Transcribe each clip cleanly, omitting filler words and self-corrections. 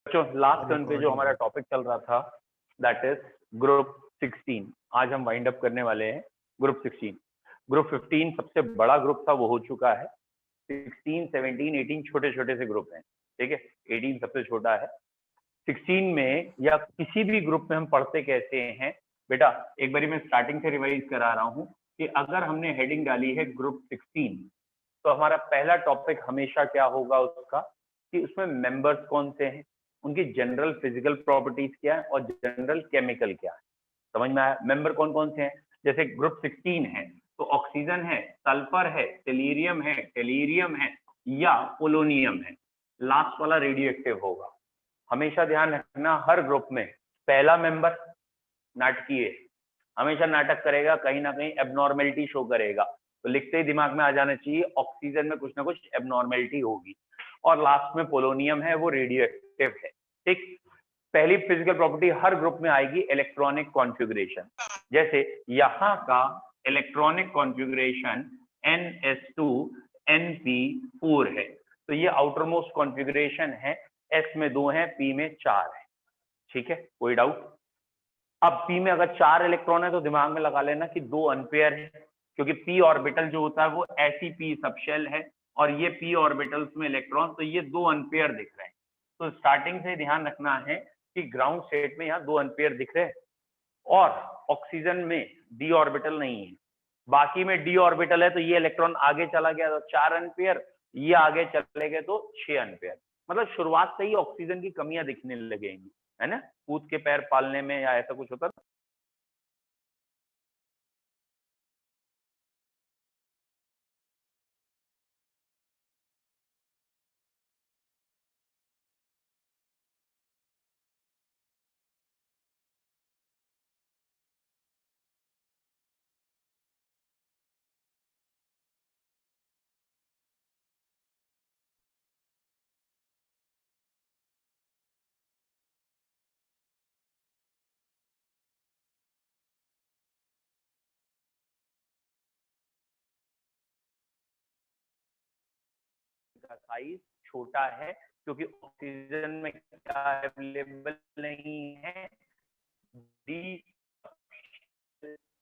बच्चों last turn पे जो हमारा टॉपिक चल रहा था दैट इज ग्रुप 16। आज हम वाइंड अप करने वाले हैं ग्रुप 16। ग्रुप 15 सबसे बड़ा ग्रुप था, वो हो चुका है। 16, 17, 18 छोटे छोटे से ग्रुप हैं, ठीक है। 18 सबसे छोटा है। 16 में या किसी भी ग्रुप में हम पढ़ते कैसे हैं बेटा, एक बारी मैं स्टार्टिंग से रिवाइज करा रहा हूं कि अगर हमने हेडिंग डाली है ग्रुप 16 तो हमारा पहला टॉपिक हमेशा क्या होगा उसका, कि उसमें मेंबर्स कौन से हैं, उनकी जनरल फिजिकल प्रॉपर्टीज क्या है और जनरल केमिकल क्या है। समझ में आया? मेंबर कौन कौन से हैं? जैसे ग्रुप 16 है तो ऑक्सीजन है, सल्फर है, टेलीरियम है, टेलीरियम है या पोलोनियम है। लास्ट वाला रेडियो एक्टिव होगा। हमेशा ध्यान रखना हर ग्रुप में पहला मेंबर नाटकीय हमेशा नाटक करेगा, कहीं ना कहीं एबनॉर्मेलिटी शो करेगा, तो लिखते ही दिमाग में आ जाना चाहिए ऑक्सीजन में कुछ ना कुछ एबनॉर्मेलिटी होगी। और लास्ट में पोलोनियम है, वो रेडियो एक्टिव है, ठीक। पहली फिजिकल प्रॉपर्टी हर ग्रुप में आएगी इलेक्ट्रॉनिक कॉन्फ़िगरेशन। जैसे यहाँ का इलेक्ट्रॉनिक कॉन्फ़िगरेशन NS2NP4 है, तो ये आउटर मोस्ट कॉन्फ़िगरेशन है। S में 2 है, P में 4 है, ठीक है, कोई डाउट? अब P में अगर 4 इलेक्ट्रॉन है तो दिमाग में लगा लेना कि 2 अनपेयर है, क्योंकि P ऑर्बिटल जो होता है वो SEP सबशेल है और ये P ऑर्बिटल्स में इलेक्ट्रॉन, तो ये 2 अनपेयर दिख रहे हैं। तो स्टार्टिंग से ध्यान रखना है कि ग्राउंड स्टेट में यहाँ 2 अनपेयर दिख रहे हैं और ऑक्सीजन में d ऑर्बिटल नहीं है, बाकी में d ऑर्बिटल है, तो ये इलेक्ट्रॉन आगे चला गया तो 4 अनपेयर, ये आगे चले गए तो 6 अनपेयर। मतलब शुरुआत से ही ऑक्सीजन की कमियां दिखने लगेंगी, है ना, कूद के पैर पालने में या ऐसा कुछ होता है। साइज छोटा है क्योंकि ऑक्सीजन में क्या अवेलेबल नहीं है, डी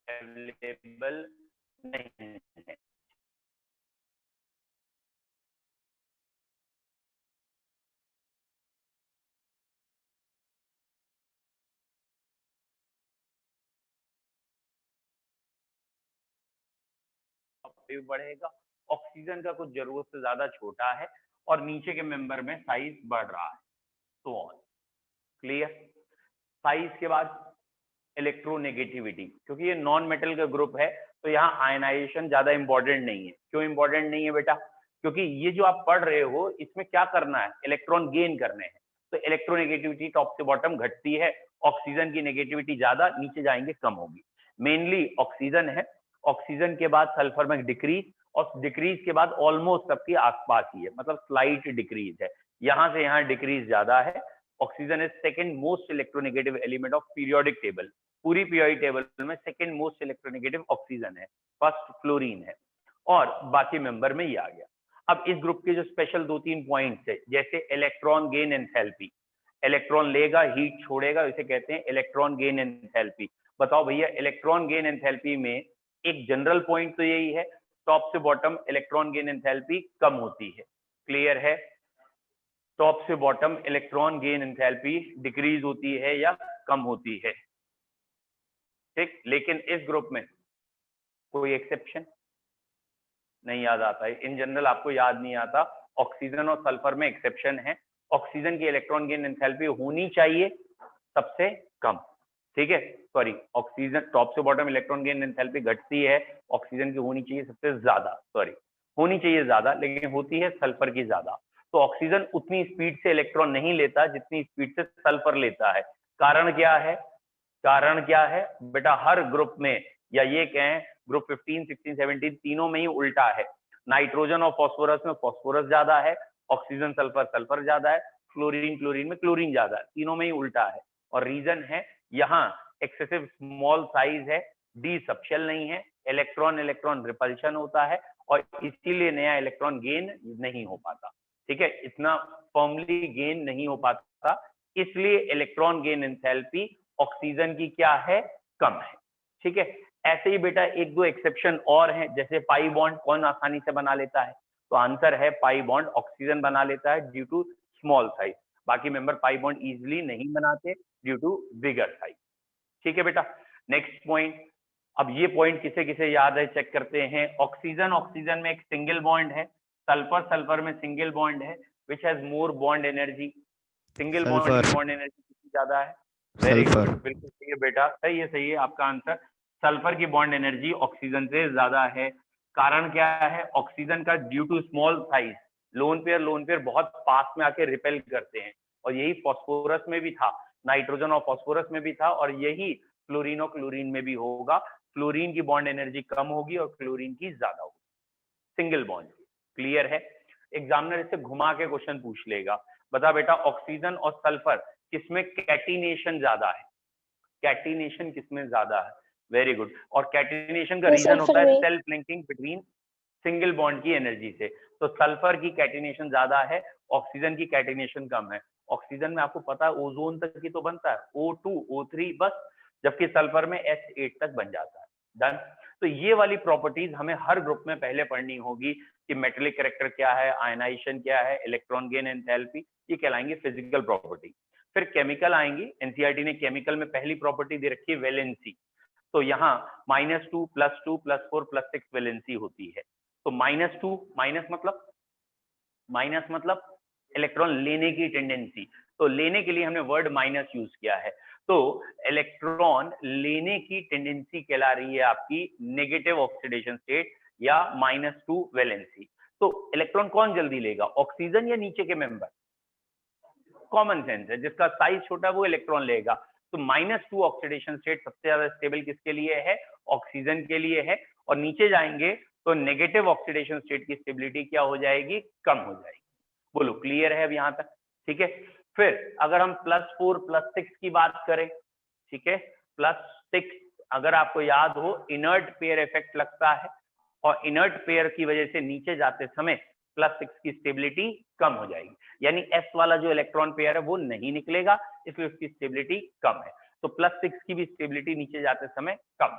अवेलेबल नहीं है। बढ़ेगा, ऑक्सीजन का कुछ जरूरत से ज्यादा छोटा है और नीचे के मेंबर में साइज बढ़ रहा है। तो ऑल क्लियर। साइज के बाद इलेक्ट्रोनेगेटिविटी, क्योंकि ये नॉन मेटल का ग्रुप है तो यहाँ आयनाइजेशन ज्यादा इंपॉर्टेंट नहीं है। क्यों इंपॉर्टेंट नहीं है बेटा? क्योंकि ये जो आप पढ़ रहे हो इसमें क्या करना है, इलेक्ट्रॉन गेन करने हैं, तो इलेक्ट्रोनेगेटिविटी टॉप से बॉटम घटती है। ऑक्सीजन की नेगेटिविटी ज्यादा, नीचे जाएंगे कम होगी। मेनली ऑक्सीजन है, ऑक्सीजन के बाद सल्फर में डिक्रीज और डिक्रीज के बाद ऑलमोस्ट सबके आसपास ही है, मतलब स्लाइट डिक्रीज है, यहाँ से यहाँ डिक्रीज ज्यादा है। Oxygen is second most electronegative element of periodic table. पूरी पीरियोडिक टेबल में सेकंड मोस्ट इलेक्ट्रोनेगेटिव ऑक्सीजन है, फर्स्ट फ्लोरीन है, और बाकी मेंबर में ये आ गया। अब इस ग्रुप के जो स्पेशल 2-3 पॉइंट्स है, जैसे इलेक्ट्रॉन गेन एंथैल्पी, इलेक्ट्रॉन लेगा हीट छोड़ेगा, इसे कहते हैं इलेक्ट्रॉन गेन एंथैल्पी। बताओ भैया, इलेक्ट्रॉन गेन एंथैल्पी में एक जनरल पॉइंट तो यही है, टॉप से बॉटम इलेक्ट्रॉन गेन एंथैल्पी कम होती है। क्लियर है? टॉप से bottom electron gain enthalpy decrease होती है या कम होती है, ठीक। लेकिन इस ग्रुप में कोई एक्सेप्शन नहीं याद आता है, इन जनरल आपको याद नहीं आता। ऑक्सीजन और सल्फर में एक्सेप्शन है, ऑक्सीजन की इलेक्ट्रॉन गेन एंथैल्पी होनी चाहिए सबसे कम, ठीक है। सॉरी, ऑक्सीजन टॉप से बॉटम इलेक्ट्रॉन गेन एंथैल्पी घटती है, ऑक्सीजन की होनी चाहिए सबसे ज्यादा, सॉरी होनी चाहिए ज्यादा, लेकिन होती है सल्फर की ज्यादा। तो ऑक्सीजन उतनी स्पीड से इलेक्ट्रॉन नहीं लेता जितनी स्पीड से सल्फर लेता है। कारण क्या है? कारण क्या है बेटा? हर ग्रुप में, या ये कहें ग्रुप 15, 16, 17 तीनों में ही उल्टा है। नाइट्रोजन और फास्फोरस में फास्फोरस ज्यादा है, ऑक्सीजन सल्फर सल्फर ज्यादा है, क्लोरीन क्लोरीन में क्लोरीन ज्यादा है, तीनों में ही उल्टा है। और रीजन है यहाँ एक्सेसिव स्मॉल साइज है, डी सबशेल नहीं है, इलेक्ट्रॉन इलेक्ट्रॉन रिपल्शन होता है और इसीलिए नया इलेक्ट्रॉन गेन नहीं हो पाता, ठीक है। इतना फॉर्मली गेन नहीं हो पाता इसलिए इलेक्ट्रॉन गेन एंथैल्पी ऑक्सीजन की क्या है, कम है। ठीक है, ऐसे ही बेटा एक दो एक्सेप्शन और हैं, जैसे पाई बॉन्ड कौन आसानी से बना लेता है, तो आंसर है पाई बॉन्ड ऑक्सीजन बना लेता है ड्यू टू स्मॉल साइज। बाकी मेंबर पाई बॉन्ड इजिली नहीं बनाते ड्यू टू बिगर साइज। ठीक है बेटा, नेक्स्ट पॉइंट। अब ये पॉइंट किसे किसे याद है चेक करते हैं। ऑक्सीजन ऑक्सीजन में एक सिंगल बॉन्ड है, सल्फर सल्फर में सिंगल बॉन्ड है, which has more bond energy. Single bond की बॉन्ड एनर्जी कितनी ज्यादा है? वेरी गुड, बिल्कुल सही है बेटा, सही है आपका आंसर। सल्फर की बॉन्ड एनर्जी ऑक्सीजन से ज्यादा है। कारण क्या है? ऑक्सीजन का due to small size lone pair बहुत पास में आके रिपेल करते हैं, और यही फॉस्फोरस में भी था, नाइट्रोजन और फॉस्फोरस में भी था, और यही फ्लोरीन और क्लोरीन में भी होगा। फ्लोरीन की बॉन्ड एनर्जी कम होगी और क्लोरीन की ज्यादा होगी सिंगल बॉन्ड। क्लियर है? एग्जामिनर इससे घुमा के क्वेश्चन पूछ लेगा, बता बेटा ऑक्सीजन और सल्फर किसमें कैटिनेशन ज्यादा है? कैटिनेशन किसमें ज्यादा है? Very good. और कैटिनेशन का रीजन होता है self linking between single bond की एनर्जी से। तो सल्फर की कैटिनेशन ज्यादा है, ऑक्सीजन की कैटिनेशन कम है। ऑक्सीजन में आपको पता है ओजोन तक ही तो बनता है, O2 O3 बस, जबकि सल्फर में H8 तक बन जाता है। डन। तो ये वाली प्रॉपर्टीज हमें हर ग्रुप में पहले पढ़नी होगी कि मेटेलिक कैरेक्टर क्या है, आयनाइजेशन क्या है, इलेक्ट्रॉन गेन एंथैल्पी, ये कहलाएंगे फिजिकल प्रॉपर्टी। फिर केमिकल आएंगी। एनसीईआरटी ने केमिकल में पहली प्रॉपर्टी दे रखी है वैलेंसी। तो यहाँ -2 +2 +4 +6 वैलेंसी होती है। तो -2 माइनस मतलब इलेक्ट्रॉन लेने की टेंडेंसी, तो लेने के लिए हमने वर्ड माइनस यूज किया है। तो इलेक्ट्रॉन लेने की टेंडेंसी कहला रही है आपकी नेगेटिव ऑक्सीडेशन स्टेट या -2 वैलेंसी। तो इलेक्ट्रॉन कौन जल्दी लेगा, ऑक्सीजन या नीचे के मेंबर? कॉमन सेंस है, जिसका साइज छोटा वो इलेक्ट्रॉन लेगा। तो -2 ऑक्सीडेशन स्टेट सबसे ज्यादा स्टेबल किसके लिए है? ऑक्सीजन के लिए है। और नीचे जाएंगे तो नेगेटिव ऑक्सीडेशन स्टेट की स्टेबिलिटी क्या हो जाएगी? कम हो जाएगी। बोलो क्लियर है अब यहां तक? ठीक है। फिर अगर हम +4 +6 की बात करें, ठीक है, +6 अगर आपको याद हो इनर्ट पेयर इफेक्ट लगता है, और इनर्ट पेयर की वजह से नीचे जाते समय +6 की स्टेबिलिटी कम हो जाएगी, यानी S वाला जो इलेक्ट्रॉन पेयर है वो नहीं निकलेगा, इसलिए उसकी स्टेबिलिटी कम है। तो +6 की भी स्टेबिलिटी नीचे जाते समय कम,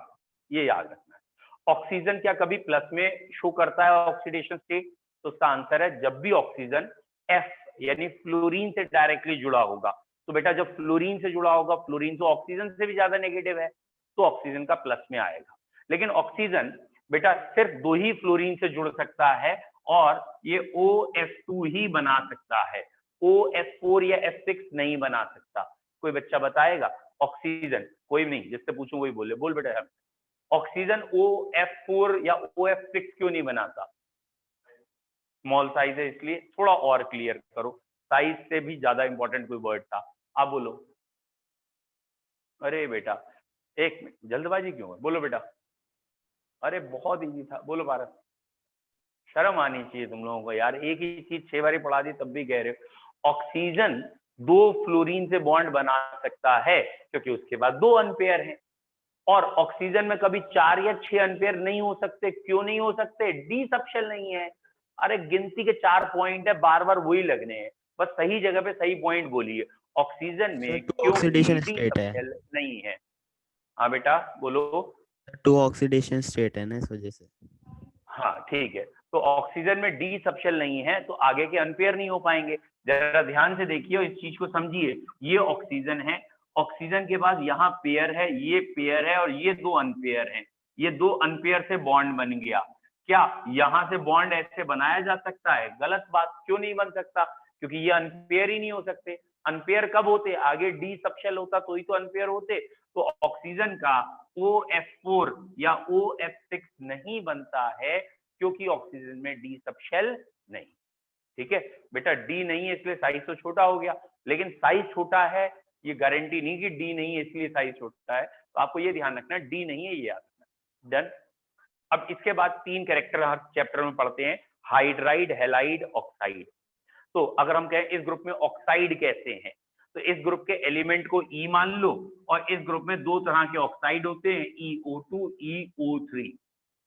ये याद रखना है। ऑक्सीजन क्या कभी प्लस में शो करता है ऑक्सीडेशन स्टेट? तो उसका आंसर है जब भी ऑक्सीजन F यानी फ्लोरीन से डायरेक्टली जुड़ा होगा। तो बेटा जब फ्लोरीन से जुड़ा होगा, फ्लोरीन तो ऑक्सीजन से भी ज्यादा नेगेटिव है, तो ऑक्सीजन का प्लस में आएगा। लेकिन ऑक्सीजन बेटा सिर्फ 2 ही फ्लोरीन से जुड़ सकता है, और ये OF2 ही बना सकता है, OF4 या F6 नहीं बना सकता। कोई बच्चा बताएगा? ऑक्सीजन, कोई नहीं, जिससे पूछूं वही बोले, बोल बेटा। ऑक्सीजन OF4 या OF6 क्यों नहीं बनाता? स्मॉल साइज है इसलिए। थोड़ा और क्लियर करो, साइज से भी ज्यादा इंपॉर्टेंट कोई वर्ड था? आप बोलो। अरे बेटा एक मिनट, जल्दबाजी क्यों है? बोलो बेटा। अरे बहुत इजी था, बोलो भारत। शर्म आनी चाहिए तुम लोगों को यार, एक ही चीज 6 बारी पढ़ा दी तब भी कह रहे हो। ऑक्सीजन 2 फ्लोरीन से बॉन्ड बना सकता है क्योंकि उसके बाद 2 अनपेयर हैं, और ऑक्सीजन में कभी 4 या 6 अनपेयर नहीं हो सकते। क्यों नहीं हो सकते? डी सबशेल नहीं है। अरे गिनती के 4 पॉइंट है, बार बार वही लगने हैं, बस सही जगह पे सही पॉइंट बोलिए। ऑक्सीजन में क्योंकि डी सबशेल नहीं है। हाँ बेटा बोलो। 2 ऑक्सीडेशन स्टेट है ना, इस वजह से। हाँ ठीक है, तो ऑक्सीजन में डी सबशेल नहीं है तो आगे के अनपेयर नहीं हो पाएंगे। जरा ध्यान से देखिए और इस चीज को समझिए। ये ऑक्सीजन है, ऑक्सीजन के बाद यहाँ पेयर है, ये पेयर है, और ये 2 अनपेयर हैं। ये 2 अनपेयर से बॉन्ड बन गया। क्या यहाँ से बॉन्ड ऐसे बनाया जा सकता है? गलत बात। क्यों नहीं बन सकता? क्योंकि ये अनपेयर ही नहीं हो सकते। अनपेयर कब होते? आगे डी सबशेल होता तो ही तो अनपेयर होते। तो ऑक्सीजन का OF4 या OF6 नहीं बनता है क्योंकि ऑक्सीजन में डी सबशेल नहीं। ठीक है बेटा, डी नहीं है इसलिए साइज तो छोटा हो गया, लेकिन साइज छोटा है ये गारंटी नहीं कि डी नहीं है इसलिए साइज छोटा है। तो आपको ये ध्यान रखना, डी नहीं है ये याद रखना। डन। अब इसके बाद 3 कैरेक्टर हर चैप्टर में पढ़ते हैं, हाइड्राइड, हैलाइड, ऑक्साइड। तो अगर हम कहें इस ग्रुप में ऑक्साइड कैसे हैं, तो इस ग्रुप के एलिमेंट को ई मान लो, और इस ग्रुप में 2 तरह के ऑक्साइड होते हैं, EO2 EO3।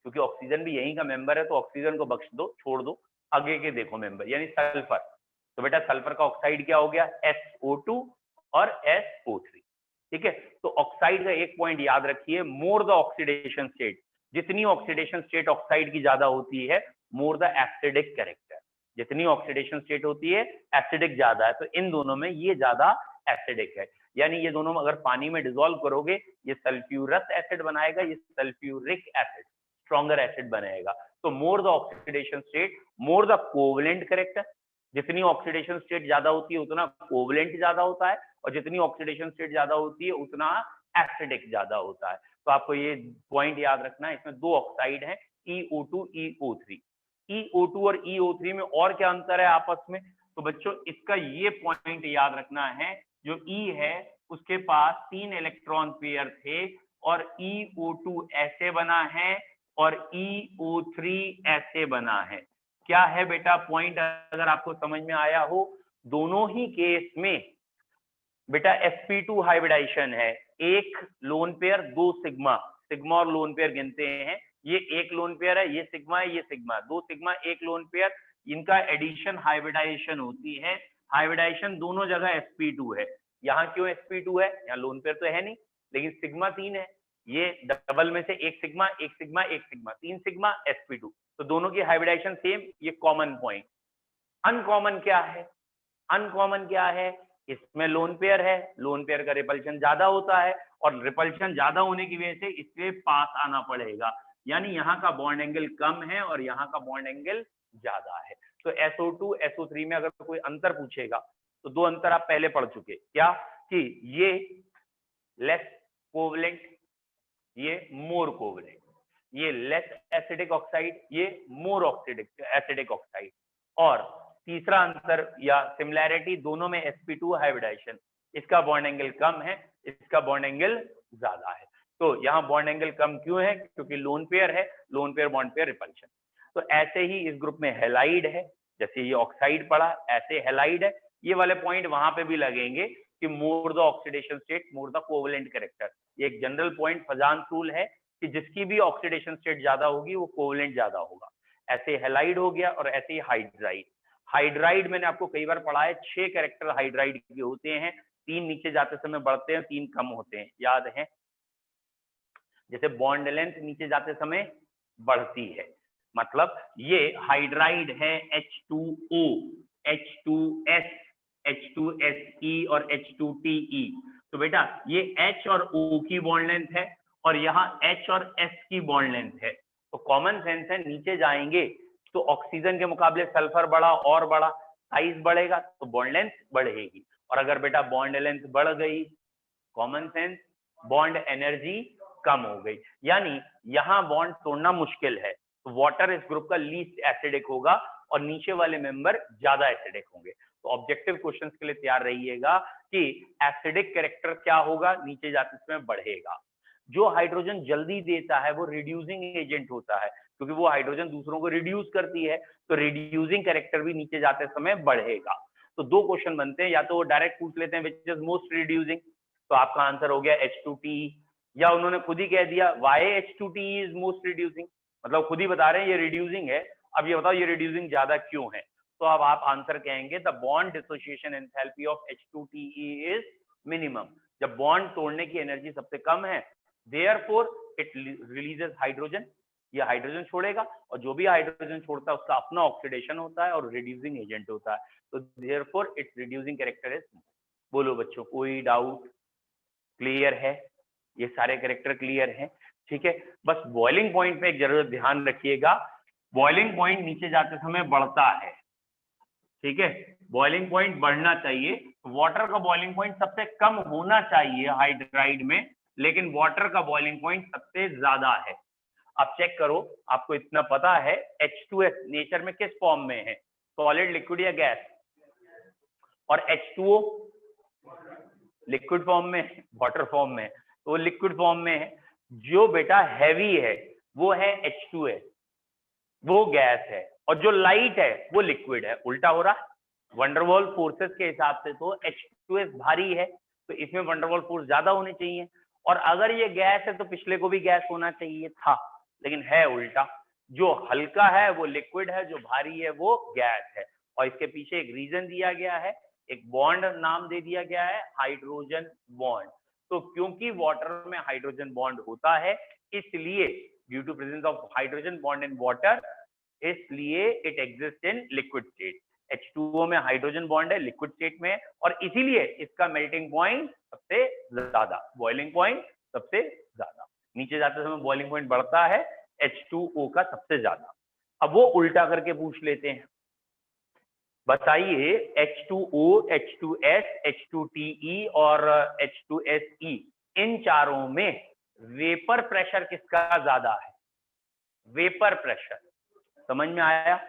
क्योंकि ऑक्सीजन भी यहीं का मेंबर है तो ऑक्सीजन को बख्श दो, छोड़ दो, आगे के देखो मेंबर, यानी सल्फर। तो बेटा सल्फर का ऑक्साइड क्या हो गया? SO2 और SO3। ठीक है, तो ऑक्साइड का एक पॉइंट याद रखिए, मोर द ऑक्सीडेशन स्टेट, जितनी ऑक्सीडेशन स्टेट ऑक्साइड की ज्यादा होती है, मोर द एसिडिक कैरेक्टर, जितनी ऑक्सीडेशन स्टेट होती है एसिडिक ज्यादा है, तो इन दोनों में ये ज्यादा एसिडिक है। यानी ये दोनों अगर पानी में डिसॉल्व करोगे, ये सल्फ्यूरस एसिड बनाएगा, ये सल्फ्यूरिक एसिड स्ट्रॉन्गर एसिड बनेगा। तो more the oxidation state, more the covalent character, जितनी ऑक्सीडेशन स्टेट ज्यादा होती है उतना कोवलेंट ज्यादा होता है, और जितनी ऑक्सीडेशन स्टेट ज्यादा होती है उतना एसिडिक ज्यादा होता है। तो आपको ये पॉइंट याद रखना है, इसमें दो ऑक्साइड हैं, EO2 EO3। EO2 और EO3 में और क्या अंतर है आपस में? तो बच्चों इसका ये पॉइंट याद रखना है, जो E है उसके पास 3 इलेक्ट्रॉन पेयर थे, और EO2 ऐसे बना है और EO3 ऐसे बना है। क्या है बेटा पॉइंट, अगर आपको समझ में आया हो? दोनों ही केस में बेटा sp2 हाइब्रिडाइजेशन है, एक लोन पेयर दो सिग्मा, सिग्मा और लोन पेयर गिनते हैं, ये एक लोन पेयर है, ये सिग्मा है, ये सिग्मा, दो सिग्मा एक लोन पेयर, इनका एडिशन हाइब्रिडाइजेशन होती है। हाइब्रिडाइजेशन दोनों जगह sp2 है। यहाँ क्यों sp2 है? यहाँ लोन पेयर तो है नहीं, लेकिन सिग्मा 3 है, ये डबल में से एक सिग्मा एक सिग्मा एक सिग्मा, 3 सिग्मा sp2, तो दोनों की हाइब्रिडाइजेशन सेम, ये कॉमन पॉइंट। अनकॉमन क्या है? अनकॉमन क्या है? इसमें लोन पेयर है, लोन पेयर का रिपल्शन ज्यादा होता है, और रिपल्शन ज्यादा होने की वजह से इससे पास आना पड़ेगा, यानी यहाँ का बॉन्ड एंगल कम है और यहाँ का बॉन्ड एंगल ज्यादा है। तो SO2 SO3 में अगर कोई अंतर पूछेगा तो दो अंतर आप पहले पढ़ चुके, क्या कि ये लेस कोवलेंट, ये मोर कोवलेंट, ये लेस एसिडिक ऑक्साइड, ये मोर ऑक्सीडिक एसिडिक ऑक्साइड। और तीसरा अंतर या सिमिलैरिटी, दोनों में sp2 हाइब्रिडाइजेशन, इसका बॉन्ड एंगल कम है, इसका बॉन्ड एंगल ज्यादा है। तो यहाँ बॉन्ड एंगल कम क्यों है? क्योंकि लोन पेयर है, lone pair bond pair repulsion. तो ऐसे ही इस ग्रुप में हेलाइड है, जैसे ये ऑक्साइड पड़ा, ऐसे हेलाइड है। ये वाले पॉइंट वहां पे भी लगेंगे कि more the oxidation state more the covalent character, ये एक जनरल पॉइंट फजान रूल है कि जिसकी भी ऑक्सीडेशन स्टेट ज्यादा होगी वो कोवलेंट ज्यादा होगा। ऐसे हेलाइड हो गया, और ऐसे ही हाइड्राइड। हाइड्राइड मैंने आपको कई बार पढ़ा है, 6 कैरेक्टर हाइड्राइड के होते हैं, 3 नीचे जाते समय बढ़ते हैं, 3 कम होते हैं, याद है? जैसे बॉन्ड लेंथ नीचे जाते समय बढ़ती है, मतलब ये हाइड्राइड है H2O, H2S, H2SE और H2TE। तो बेटा ये H और O की बॉन्ड लेंथ है, और यहाँ H और S की बॉन्ड लेंथ है। तो कॉमन सेंस है, नीचे जाएंगे तो ऑक्सीजन के मुकाबले सल्फर बड़ा और बड़ा, साइज बढ़ेगा तो बॉन्ड लेंथ बढ़ेगी, और अगर बेटा बॉन्ड लेंथ बढ़ गई, कॉमन सेंस, बॉन्ड एनर्जी कम हो गई, यानी यहाँ बॉन्ड तोड़ना मुश्किल है। तो वाटर इस ग्रुप का लीस्ट एसिडिक होगा, और नीचे वाले मेंबर ज्यादा एसिडिक होंगे। तो ऑब्जेक्टिव क्वेश्चंस के लिए तैयार रहिएगा कि एसिडिक कैरेक्टर क्या होगा, नीचे जाते समय बढ़ेगा। जो हाइड्रोजन जल्दी देता है वो रिड्यूसिंग एजेंट होता है, क्योंकि वो हाइड्रोजन दूसरों को रिड्यूस करती है, तो रिड्यूसिंग कैरेक्टर भी नीचे जाते समय बढ़ेगा। तो दो क्वेश्चन बनते हैं, या तो वो डायरेक्ट पूछ लेते हैं विच इज मोस्ट रिड्यूसिंग, तो आपका आंसर हो गया H2TE, या उन्होंने खुद ही कह दिया why H2TE is most reducing, मतलब खुद ही बता रहे हैं ये रिड्यूसिंग है, अब ये बताओ ये रिड्यूसिंग ज्यादा क्यों है? तो अब आप आंसर कहेंगे the bond dissociation enthalpy of H2TE is minimum, जब बॉन्ड तोड़ने की एनर्जी सबसे कम है, देयरफॉर इट रिलीजेस हाइड्रोजन, ये हाइड्रोजन छोड़ेगा, और जो भी हाइड्रोजन छोड़ता है उसका अपना ऑक्सीडेशन होता है और रिड्यूसिंग एजेंट होता है, तो therefore it's reducing character is. बोलो बच्चों, कोई डाउट? क्लियर है? ये सारे कैरेक्टर क्लियर हैं? ठीक है, बस बॉइलिंग पॉइंट में एक जरूर ध्यान रखिएगा, बॉइलिंग पॉइंट नीचे जाते समय बढ़ता है, ठीक है, बॉइलिंग पॉइंट बढ़ना चाहिए। वाटर का बॉइलिंग पॉइंट सबसे कम होना चाहिए हाइड्राइड में, लेकिन वाटर का बॉइलिंग पॉइंट सबसे ज्यादा है। अब चेक करो, आपको इतना पता है H2S नेचर में किस फॉर्म में है, सॉलिड, लिक्विड या गैस, और H2O लिक्विड फॉर्म में, वाटर फॉर्म में, तो लिक्विड फॉर्म में है। जो बेटा हैवी है वो है H2S, वो गैस है, और जो लाइट है वो लिक्विड है। उल्टा हो रहा है, वंडरवॉल फोर्सेस के हिसाब से तो H2S भारी है, तो इसमें वंडरवॉल फोर्स ज्यादा होने चाहिए, और अगर ये गैस है तो पिछले को भी गैस होना चाहिए था, लेकिन है उल्टा, जो हल्का है वो लिक्विड है, जो भारी है वो गैस है। और इसके पीछे एक रीजन दिया गया है, एक बॉन्ड नाम दे दिया गया है हाइड्रोजन बॉन्ड। तो क्योंकि वाटर में हाइड्रोजन बॉन्ड होता है इसलिए due to presence of hydrogen bond in water इसलिए it exist in liquid state. H2O में हाइड्रोजन बॉन्ड है लिक्विड स्टेट में और इसीलिए इसका मेल्टिंग पॉइंट सबसे ज्यादा, बॉइलिंग पॉइंट सबसे ज्यादा, नीचे जाते समय बॉइलिंग पॉइंट बढ़ता है H2O का सबसे ज्यादा। अब वो उल्टा करके पूछ लेते हैं, बताइए H2O, H2S, H2TE और H2SE इन चारों में वेपर प्रेशर किसका ज्यादा है? वेपर प्रेशर समझ में आया?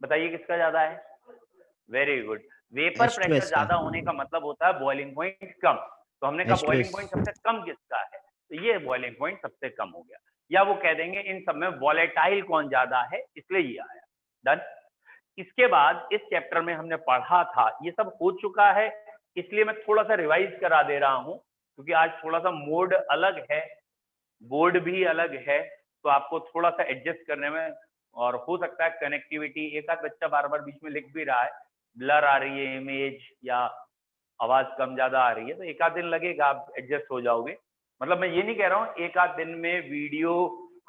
बताइए किसका ज्यादा है? Very good. वेपर प्रेशर ज्यादा होने का मतलब होता है बॉइलिंग पॉइंट कम। तो हमने कहा बॉइलिंग पॉइंट सबसे कम किसका है, तो ये बॉइलिंग पॉइंट सबसे कम हो गया। या वो कह देंगे इन सब में वॉलेटाइल कौन ज्यादा है, इसलिए ये आया। डन। इसके बाद इस चैप्टर में हमने पढ़ा था, ये सब हो चुका है, इसलिए मैं थोड़ा सा रिवाइज करा दे रहा हूं क्योंकि आज थोड़ा सा मोड अलग है, बोर्ड भी अलग है, तो आपको थोड़ा सा एडजस्ट करने में और हो सकता है कनेक्टिविटी, एक आध बच्चा बार बार बीच में लिख भी रहा है, ब्लर आ रही है इमेज या आवाज कम ज्यादा आ रही है, तो एक आध दिन लगेगा, आप एडजस्ट हो जाओगे। मतलब मैं ये नहीं कह रहा हूँ एक आध दिन में वीडियो,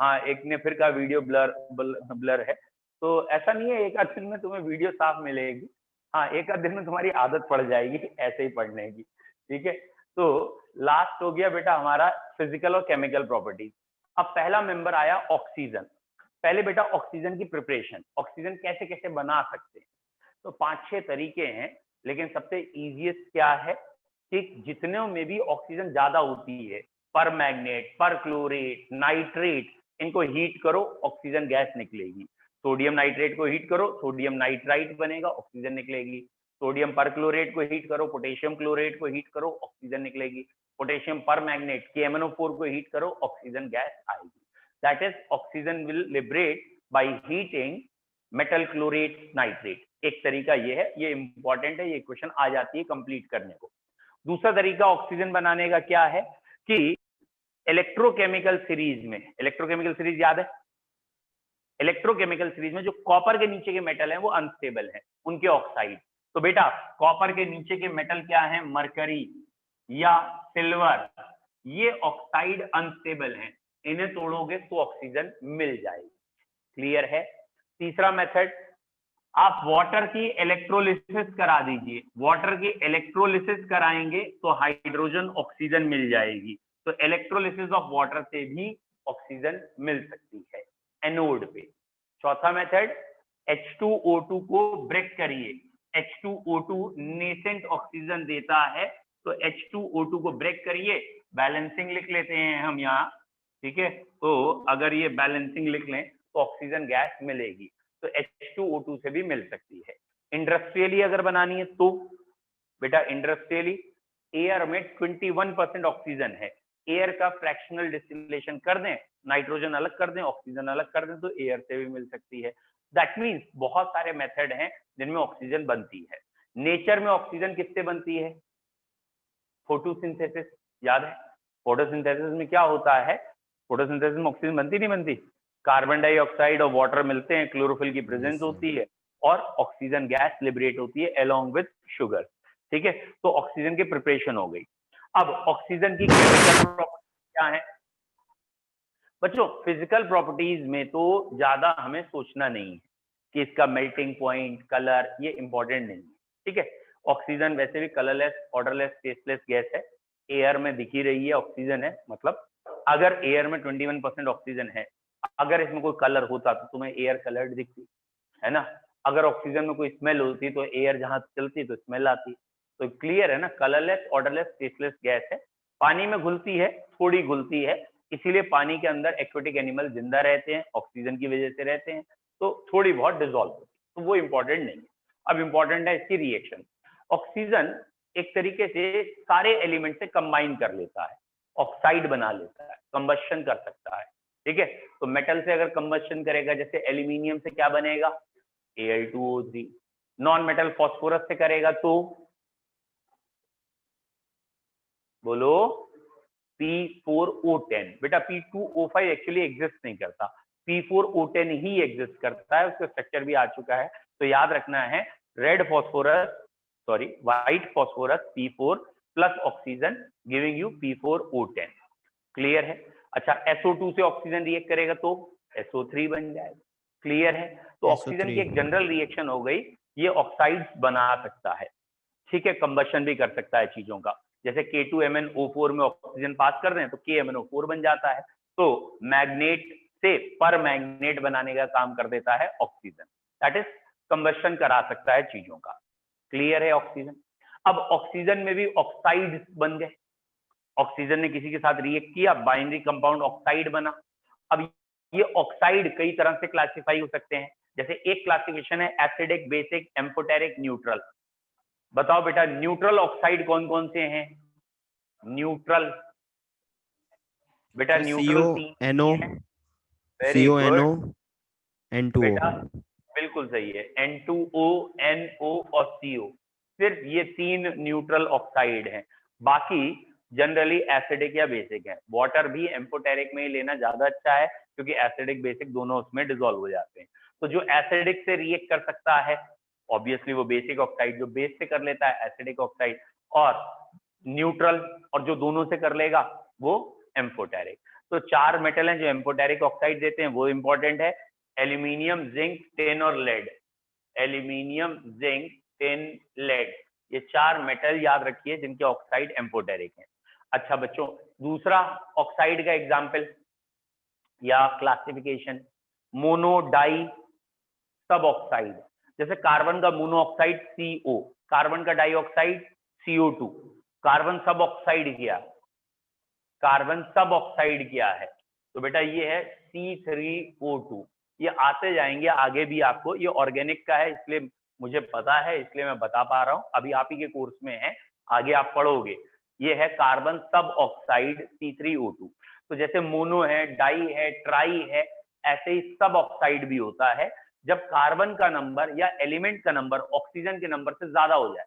हाँ एक ने फिर कहा वीडियो ब्लर है, तो ऐसा नहीं है एक आध दिन में तुम्हें वीडियो साफ मिलेगी। हाँ एक आध दिन में तुम्हारी आदत पड़ जाएगी ऐसे ही पढ़ने की, ठीक है। तो लास्ट हो गया बेटा हमारा फिजिकल और केमिकल प्रॉपर्टी। अब पहला मेंबर आया ऑक्सीजन। पहले बेटा ऑक्सीजन की प्रिपरेशन, ऑक्सीजन कैसे कैसे बना सकते हैं, तो 5-6 तरीके हैं, लेकिन सबसे इजीएस्ट क्या है कि जितने में भी ऑक्सीजन ज्यादा होती है, पर मैग्नेट, पर क्लोरेट, नाइट्रेट, इनको हीट करो ऑक्सीजन गैस निकलेगी। सोडियम नाइट्रेट को हीट करो, सोडियम नाइट्राइट बनेगा, ऑक्सीजन निकलेगी। सोडियम पर क्लोरेट को हीट करो, पोटेशियम क्लोरेट को हीट करो, ऑक्सीजन निकलेगी। पोटेशियम पर मैग्नेट KMnO4 को हीट करो, ऑक्सीजन गैस आएगी। That is oxygen will liberate by heating metal chlorate nitrate. एक तरीका ये है, ये इंपॉर्टेंट है, ये क्वेश्चन आ जाती है कंप्लीट करने को। दूसरा तरीका ऑक्सीजन बनाने का क्या है कि इलेक्ट्रोकेमिकल सीरीज में, इलेक्ट्रोकेमिकल सीरीज याद है, इलेक्ट्रोकेमिकल सीरीज में जो कॉपर के नीचे के मेटल हैं वो अनस्टेबल हैं, उनके ऑक्साइड। तो बेटा कॉपर के नीचे के मेटल क्या है, मरकरी या सिल्वर, ये ऑक्साइड अनस्टेबल हैं, इन्हें तोड़ोगे तो ऑक्सीजन मिल जाएगी। क्लियर है? तीसरा मेथड, आप वाटर की इलेक्ट्रोलिसिस करा दीजिए, वाटर की इलेक्ट्रोलिसिस कराएंगे तो हाइड्रोजन ऑक्सीजन मिल जाएगी। तो इलेक्ट्रोलिसिस ऑफ वाटर से भी ऑक्सीजन मिल सकती है एनोड पे। चौथा मेथड, H2O2 को ब्रेक करिए, H2O2 नेसेंट ऑक्सीजन देता है, तो H2O2 को ब्रेक करिए, बैलेंसिंग लिख लेते हैं हम यहाँ, ठीक है। तो अगर ये बैलेंसिंग लिख लें तो ऑक्सीजन गैस मिलेगी, तो H2O2 से भी मिल सकती है। इंडस्ट्रियली अगर बनानी है तो बेटा इंडस्ट्रियली एयर में 21% ऑक्सीजन है, एयर का फ्रैक्शनल डिस्टिलेशन कर दें, नाइट्रोजन अलग कर दें, ऑक्सीजन अलग कर दें, तो एयर से भी मिल सकती है। दैट मीन्स बहुत सारे मेथड हैं जिनमें ऑक्सीजन बनती है। नेचर में ऑक्सीजन किससे बनती है? फोटोसिंथेसिस, याद है? फोटोसिंथेसिस में क्या होता है, फोटोसिंथेसिस में ऑक्सीजन बनती नहीं बनती, कार्बन डाइऑक्साइड और वाटर मिलते हैं, क्लोरोफिल की प्रेजेंस होती है और ऑक्सीजन गैस लिबरेट होती है अलोंग विद शुगर, ठीक है। तो ऑक्सीजन की प्रिपरेशन हो गई। अब ऑक्सीजन की केमिकल प्रॉपर्टीज क्या है बच्चों? फिजिकल प्रॉपर्टीज में तो ज्यादा हमें सोचना नहीं है कि इसका मेल्टिंग पॉइंट, कलर, ये इंपॉर्टेंट नहीं है, ठीक है। ऑक्सीजन वैसे भी कलरलेस, ऑर्डरलेस, टेस्टलेस गैस है, एयर में दिखी रही है ऑक्सीजन है, मतलब अगर एयर में 21% ऑक्सीजन है, अगर इसमें कोई कलर होता तो तुम्हें एयर कलर्ड दिखती है ना, अगर ऑक्सीजन में कोई स्मेल होती तो एयर जहां चलती तो स्मेल आती। तो क्लियर है ना, कलरलेस, ऑर्डरलेस, टेस्टलेस गैस है, पानी में घुलती है, थोड़ी घुलती है, इसीलिए पानी के अंदर एक्वेटिक एनिमल जिंदा रहते हैं, ऑक्सीजन की वजह से रहते हैं, तो थोड़ी बहुत डिजोल्व होती है, तो वो इंपॉर्टेंट नहीं है। अब इंपॉर्टेंट है इसकी रिएक्शन। ऑक्सीजन एक तरीके से सारे एलिमेंट से कंबाइन कर लेता है, ऑक्साइड बना लेता है, कंबशन कर सकता है, ठीक है। तो मेटल से अगर कंबशन करेगा, जैसे एल्यूमिनियम से क्या बनेगा, Al2O3, नॉन मेटल फॉस्फोरस से करेगा तो बोलो P4O10। बेटा P2O5 एक्चुअली एग्जिस्ट नहीं करता, P4O10 ही एग्जिस्ट करता है, उसका स्ट्रक्चर भी आ चुका है। तो याद रखना है, red phosphorus sorry white phosphorus P4 plus oxygen giving you P4O10। Clear है? अच्छा SO2 से ऑक्सीजन रिएक्ट करेगा तो SO3 बन जाएगा। क्लियर है? तो ऑक्सीजन की एक जनरल रिएक्शन हो गई, ये ऑक्साइड्स बना सकता है, ठीक है, कंबशन भी कर सकता है चीजों का। जैसे K2MnO4 में ऑक्सीजन पास कर दें तो KMnO4 बन जाता है। तो मैग्नेट से पर मैग्नेट बनाने का काम कर देता है ऑक्सीजन, दैट इज कंबशन करा सकता है चीजों का। क्लियर है? ऑक्सीजन। अब ऑक्सीजन में भी ऑक्साइड बन गए, ऑक्सीजन ने किसी के साथ रिएक्ट किया, बाइनरी कंपाउंड ऑक्साइड बना। अब ये ऑक्साइड कई तरह से क्लासिफाई हो सकते हैं, जैसे एक क्लासिफिकेशन है एसिडिक, बेसिक, एम्फोटेरिक, न्यूट्रल। बताओ बेटा न्यूट्रल ऑक्साइड कौन कौन से हैं? न्यूट्रल बेटा neutral CONO, very good N2O। बेटा, बिल्कुल सही है, N2O, NO और CO, सिर्फ ये 3 न्यूट्रल ऑक्साइड हैं। बाकी जनरली एसिडिक या बेसिक है। वाटर भी एम्फोटेरिक में ही लेना ज्यादा अच्छा है, क्योंकि एसिडिक बेसिक दोनों उसमें डिसॉल्व हो जाते हैं। तो जो एसिडिक से रिएक्ट कर सकता है ऑब्वियसली वो बेसिक ऑक्साइड, जो बेस से कर लेता है एसिडिक ऑक्साइड, और न्यूट्रल और जो दोनों से कर लेगा वो एम्फोटेरिक। तो 4 मेटल हैं जो एम्फोटेरिक ऑक्साइड देते हैं, वो इंपॉर्टेंट है, एल्यूमिनियम, जिंक, टिन और lead. Aluminium, zinc, tin, lead, ये 4 मेटल याद रखिए जिनके ऑक्साइड एम्फोटेरिक हैं। अच्छा बच्चों, दूसरा ऑक्साइड का एग्जाम्पल या क्लासिफिकेशन, मोनो डाई सब ऑक्साइड। जैसे कार्बन का मोनोऑक्साइड CO, कार्बन का डाइऑक्साइड CO2, कार्बन सब ऑक्साइड किया, कार्बन सब ऑक्साइड किया है, तो बेटा ये है C3O2। ये आते जाएंगे आगे भी आपको, ये ऑर्गेनिक का है इसलिए मुझे पता है, इसलिए मैं बता पा रहा हूं, अभी आप ही के कोर्स में है, आगे आप पढ़ोगे। ये है कार्बन सब ऑक्साइड C3O2। तो जैसे मोनो है, डाई है, ट्राई है, ऐसे ही सब ऑक्साइड भी होता है जब कार्बन का नंबर या एलिमेंट का नंबर ऑक्सीजन के नंबर से ज्यादा हो जाए।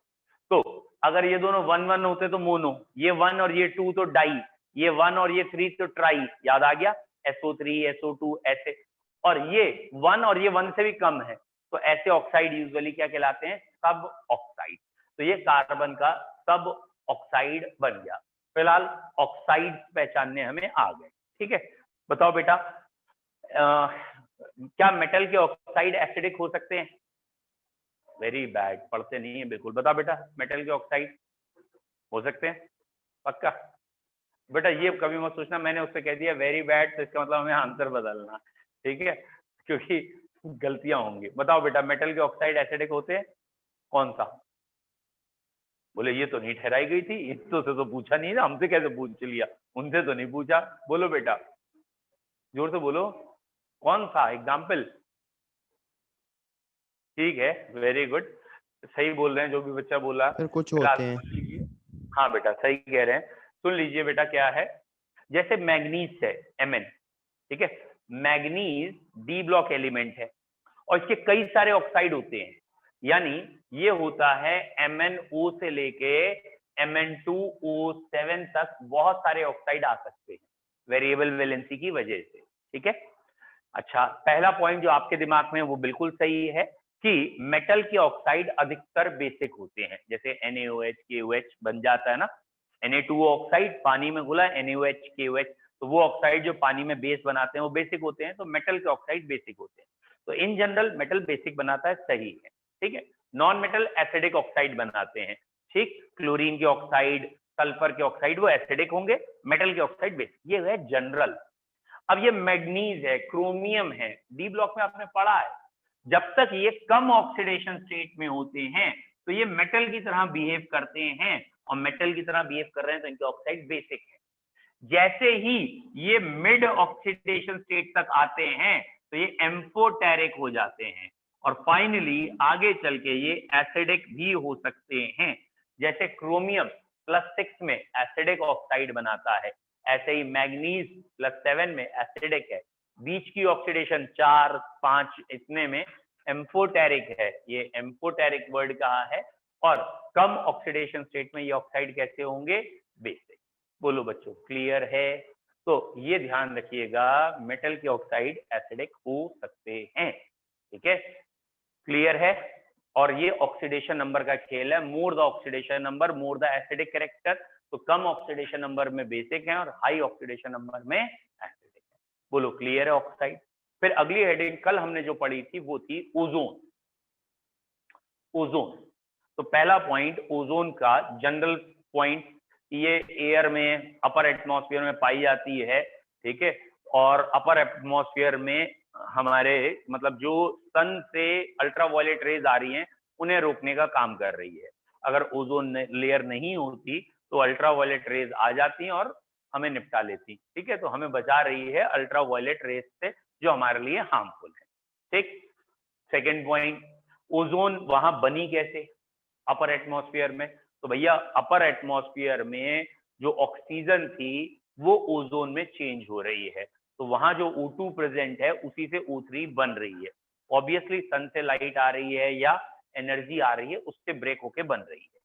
तो अगर ये दोनों 1-1 होते तो मोनो, ये 1 और ये 2 तो डाई, ये 1 और ये 3 तो ट्राई, याद आ गया, SO3, SO2 ऐसे, और ये 1 और ये 1 से भी कम है, तो ऐसे ऑक्साइड यूजुअली क्या कहलाते हैं? सब ऑक्साइड। तो ये कार्बन का सब ऑक्साइड बन गया। फिलहाल ऑक्साइड पहचानने हमें आ गए, ठीक है। बताओ बेटा क्या मेटल के ऑक्साइड एसिडिक हो सकते हैं? वेरी बैड, पढ़ते नहीं है बिल्कुल। बता बेटा मेटल के ऑक्साइड हो सकते हैं पक्का? बेटा ये कभी मत सोचना मैंने उससे कह दिया वेरी बैड तो इसका मतलब हमें आंसर बदलना, ठीक है, क्योंकि गलतियां होंगी। बताओ बेटा मेटल के ऑक्साइड एसिडिक होते हैं? कौन सा? बोले ये तो नहीं ठहराई गई थी, इससे तो पूछा नहीं ना, हमसे कैसे पूछ लिया, उनसे तो नहीं पूछा। बोलो बेटा जोर से बोलो, कौन सा एग्जाम्पल? ठीक है, वेरी गुड, सही बोल रहे हैं जो भी बच्चा बोला। फिर कुछ होते हैं। हाँ बेटा सही कह रहे हैं। सुन लीजिए बेटा क्या है, जैसे मैग्नीज है Mn, ठीक है, मैग्नीज डी ब्लॉक एलिमेंट है और इसके कई सारे ऑक्साइड होते हैं, यानी ये होता है MnO से लेके Mn2O7 तक बहुत सारे ऑक्साइड आ सकते हैं वेरिएबल वैलेंसी की वजह से, ठीक है। अच्छा पहला पॉइंट जो आपके दिमाग में है वो बिल्कुल सही है कि मेटल के ऑक्साइड अधिकतर बेसिक होते हैं, जैसे NaOH KOH बन जाता है ना, Na2O ऑक्साइड पानी में घुला NaOH KOH, तो वो ऑक्साइड जो पानी में बेस बनाते हैं वो बेसिक होते हैं, तो मेटल के ऑक्साइड बेसिक होते हैं। तो इन जनरल मेटल बेसिक बनाता है, सही है, ठीक है। नॉन मेटल एसिडिक ऑक्साइड बनाते हैं, ठीक, क्लोरीन के ऑक्साइड, सल्फर के ऑक्साइड वो एसिडिक होंगे, मेटल के ऑक्साइड बेसिक, ये है जनरल। अब ये मैग्नीज है, क्रोमियम है, डी ब्लॉक में आपने पढ़ा है, जब तक ये कम ऑक्सीडेशन स्टेट में होते हैं तो ये मेटल की तरह बिहेव करते हैं, और मेटल की तरह बिहेव कर रहे हैं तो इनके ऑक्साइड बेसिक है। जैसे ही ये मिड ऑक्सीडेशन स्टेट तक आते हैं तो ये एम्फोटेरिक हो जाते हैं, और फाइनली आगे चल के ये एसिडिक भी हो सकते हैं। जैसे क्रोमियम +6 में एसिडिक ऑक्साइड बनाता है, ऐसे ही मैग्नीज +7 में एसिडिक है, बीच की ऑक्सीडेशन 4, 5 इतने में एम्फोटेरिक है, ये एम्फोटेरिक वर्ड कहा है, और कम ऑक्सीडेशन स्टेट में ये ऑक्साइड कैसे होंगे? बेसिक। बोलो बच्चों क्लियर है? तो ये ध्यान रखिएगा मेटल के ऑक्साइड एसिडिक हो सकते हैं, ठीक है, क्लियर है। और ये ऑक्सीडेशन नंबर का खेल है, more the oxidation number more the acidic character. तो कम ऑक्सीडेशन नंबर में बेसिक है और हाई ऑक्सीडेशन नंबर में एसिडिक है। बोलो क्लियर है ऑक्साइड। फिर अगली हेडिंग कल हमने जो पढ़ी थी वो थी ओजोन। ओजोन, तो पहला पॉइंट ओजोन का जनरल पॉइंट, ये एयर में अपर एटमॉस्फेयर में पाई जाती है, ठीक है। और अपर एटमॉस्फेयर में हमारे मतलब जो सन से अल्ट्रावायलेट रेज आ रही हैं उन्हें रोकने का काम कर रही है। अगर ओजोन लेयर नहीं होती तो अल्ट्रावायलेट रेज आ जाती और हमें निपटा लेती, ठीक है। तो हमें बचा रही है अल्ट्रावायलेट रेज से जो हमारे लिए हार्मफुल है, ठीक। सेकेंड पॉइंट, ओजोन वहां बनी कैसे अपर एटमॉस्फेयर में? तो भैया अपर एटमॉस्फेयर में जो ऑक्सीजन थी वो ओजोन में चेंज हो रही है, तो वहां जो O2 प्रेजेंट है उसी से O3 बन रही है। ऑब्वियसली सन से लाइट आ रही है या एनर्जी आ रही है उससे ब्रेक होके बन रही है।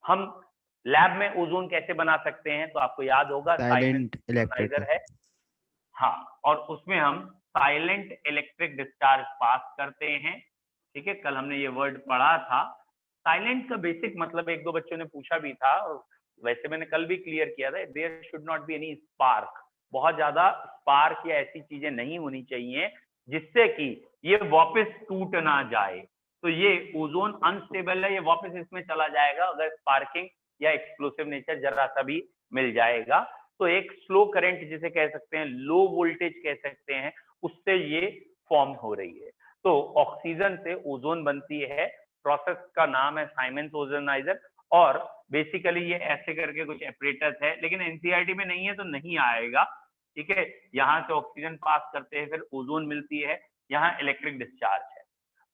हम लैब में ओजोन कैसे बना सकते हैं? तो आपको याद होगा साइलेंट इलेक्ट्रिक है, हाँ, और उसमें हम साइलेंट इलेक्ट्रिक डिस्चार्ज पास करते हैं, ठीक है। कल हमने ये वर्ड पढ़ा था। साइलेंट का बेसिक मतलब एक दो बच्चों ने पूछा भी था, वैसे मैंने कल भी क्लियर किया था, there should not be any spark, बहुत ज्यादा स्पार्क या ऐसी चीजें नहीं होनी चाहिए जिससे कि ये वापस टूट ना जाए। तो ये ओजोन अनस्टेबल है, ये वापस इसमें चला जाएगा अगर स्पार्किंग या एक्सप्लोसिव नेचर जरा सा भी मिल जाएगा। तो एक स्लो करंट जिसे कह सकते हैं, लो वोल्टेज कह सकते हैं, उससे ये फॉर्म हो रही है। तो ऑक्सीजन से ओजोन बनती है, प्रोसेस का नाम है साइमंस ओजोनाइजर, और बेसिकली ये ऐसे करके कुछ एपरेटस है, लेकिन एनसीईआरटी में नहीं है तो नहीं आएगा, ठीक है। यहाँ से ऑक्सीजन पास करते हैं, फिर ओजोन मिलती है, यहाँ इलेक्ट्रिक डिस्चार्ज है।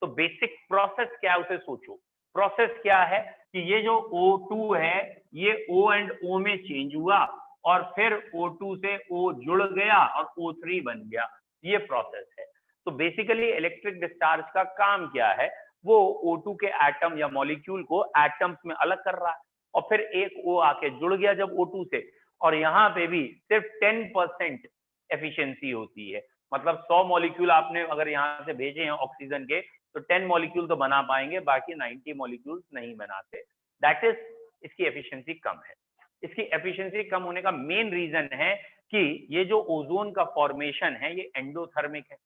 तो बेसिक प्रोसेस क्या है उसे सोचो। प्रोसेस क्या है कि ये जो O2 है ये O एंड O में चेंज हुआ और फिर O2 से O जुड़ गया और O3 बन गया, ये प्रोसेस है। तो बेसिकली इलेक्ट्रिक डिस्चार्ज का काम क्या है? वो O2 के एटम या मॉलिक्यूल को एटम्स में अलग कर रहा है और फिर एक O आके जुड़ गया जब O2 से, और यहाँ पे भी सिर्फ 10% एफिशिएंसी होती है। मतलब 100 मॉलिक्यूल आपने अगर यहाँ से भेजे हैं ऑक्सीजन के तो 10 मॉलिक्यूल तो बना पाएंगे, बाकी 90 मॉलिक्यूल नहीं बनाते। दैट इज इसकी एफिशिएंसी कम है। इसकी एफिशिएंसी कम होने का मेन रीजन है कि ये जो ओजोन का फॉर्मेशन है ये एंडोथर्मिक है।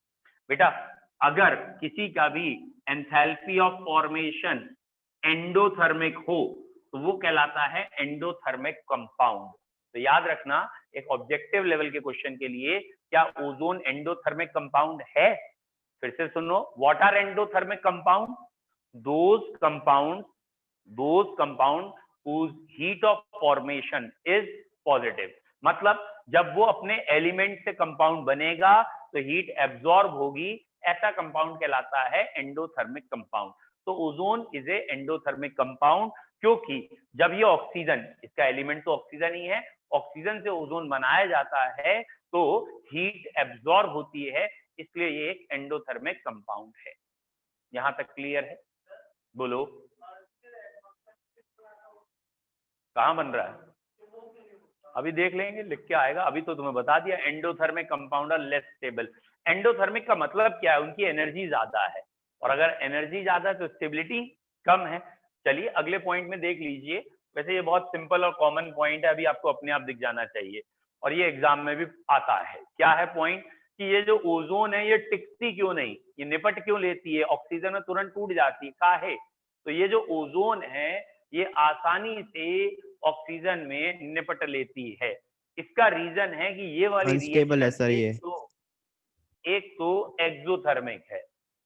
बेटा अगर किसी का भी एंथैल्पी ऑफ फॉर्मेशन एंडोथर्मिक हो तो वो कहलाता है एंडोथर्मिक कंपाउंड। तो याद रखना, एक ऑब्जेक्टिव लेवल के क्वेश्चन के लिए क्या ओजोन एंडोथर्मिक कंपाउंड है? फिर से सुनो, what are endothermic compound? Those compound whose heat of formation is positive। मतलब जब वो अपने एलिमेंट से कंपाउंड बनेगा तो हीट एब्जॉर्ब होगी, ऐसा कंपाउंड कहलाता है एंडोथर्मिक कंपाउंड। तो ozone is A endothermic compound, क्योंकि जब ये ऑक्सीजन, इसका एलिमेंट तो ऑक्सीजन ही है, ऑक्सीजन से ओजोन बनाया जाता है तो हीट एब्जॉर्ब होती है, इसलिए ये एक एंडोथर्मिक कंपाउंड है। यहां तक क्लियर है? बोलो कहां बन रहा है? अभी देख लेंगे, लिख के आएगा। अभी तो तुम्हें बता दिया endothermic compound are less stable. Endothermic का मतलब क्या है? उनकी एनर्जी ज्यादा है, और अगर एनर्जी ज्यादा है तो स्टेबिलिटी कम है। चलिए अगले पॉइंट में देख लीजिए। वैसे ये बहुत सिंपल और कॉमन पॉइंट है, अभी आपको अपने आप दिख जाना चाहिए, और ये एग्जाम में भी आता है। क्या है पॉइंट? कि ये जो ओजोन है ये टिकती क्यों नहीं, ये निपट क्यों लेती है? ऑक्सीजन में तुरंत टूट जाती है, काहे? तो ये जो ओजोन है ये आसानी से ऑक्सीजन में निपट लेती है। इसका रीजन है कि ये वाली अनस्टेबल है रिएक्शन सर ये। एक तो एक्सोथर्मिक है,